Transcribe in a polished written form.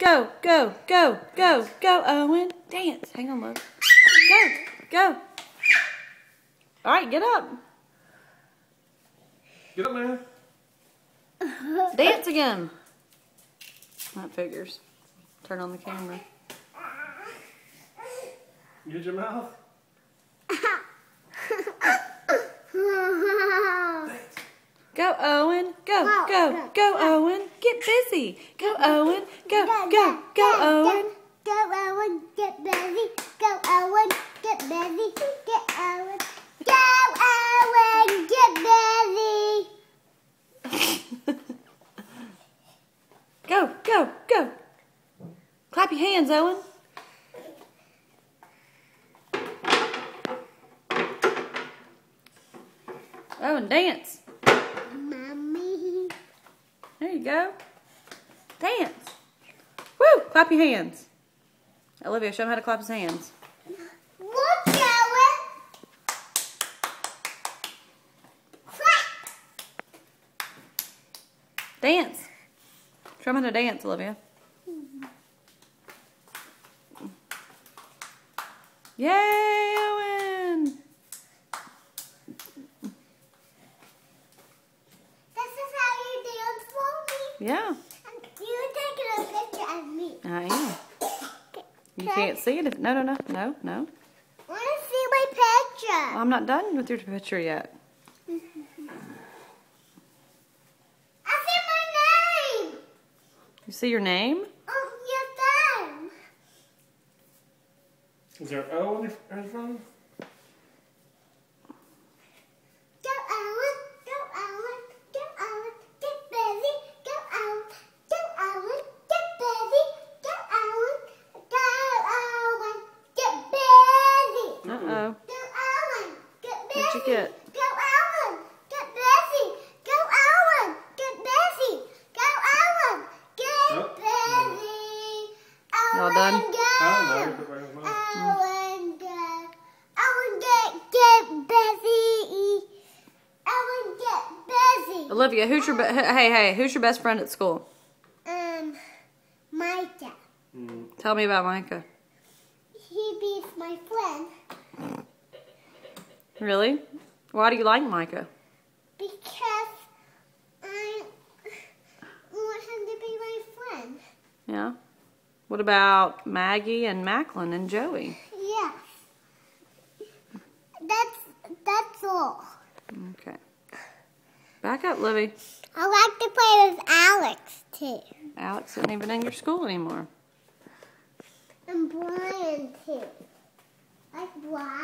Go, go, go, go, go, Owen. Dance. Hang on, love. Go, go. All right, get up. Get up, man. Dance again. That figures. Turn on the camera. Use your mouth. Go, Owen. Go, go, go, Owen. Get busy. Go, Owen. Go, go, go, Owen. Go, Owen. Get busy. Go, Owen. Get busy. Get Owen. Go, Owen. Get busy. Go, go, go. Clap your hands, Owen. Owen, dance. Mommy. There you go. Dance. Woo! Clap your hands. Olivia, show him how to clap his hands. Look, Owen. Clap. Dance. Show him how to dance, Olivia. Yay, Owen! This is how you dance for me. Yeah, And you're taking a picture of me. I am. You can't see it. No, no, no, no, no. I want to see my picture. I'm not done with your picture yet. I see my name. You see your name? Oh, your phone. Is there an O on your phone? Go, Owen. Go, Owen. Go, Owen. Get busy. Go, Owen. Go, Owen. Get busy. Go, Owen. Go, Owen. Get busy. Uh-oh. Go, Owen. Get busy. What'd you get? Go, Owen. Get busy. Go, Owen. Get busy. Go, Owen. Get Oh. busy. Y'all done? Owen, I go. don't know. Put back in his mouth. Owen, go. Owen, get busy. Owen, get busy. Olivia, who's your who's your best friend at school? Micah. Tell me about Micah. He be my friend Really? Why do you like Micah? because I want him to be my friend. Yeah. What about Maggie and Macklin and Joey? Yes. That's all. Okay. Back up, Livy. I like to play with Alex too. Alex isn't even in your school anymore. And Brian too. Like Brian.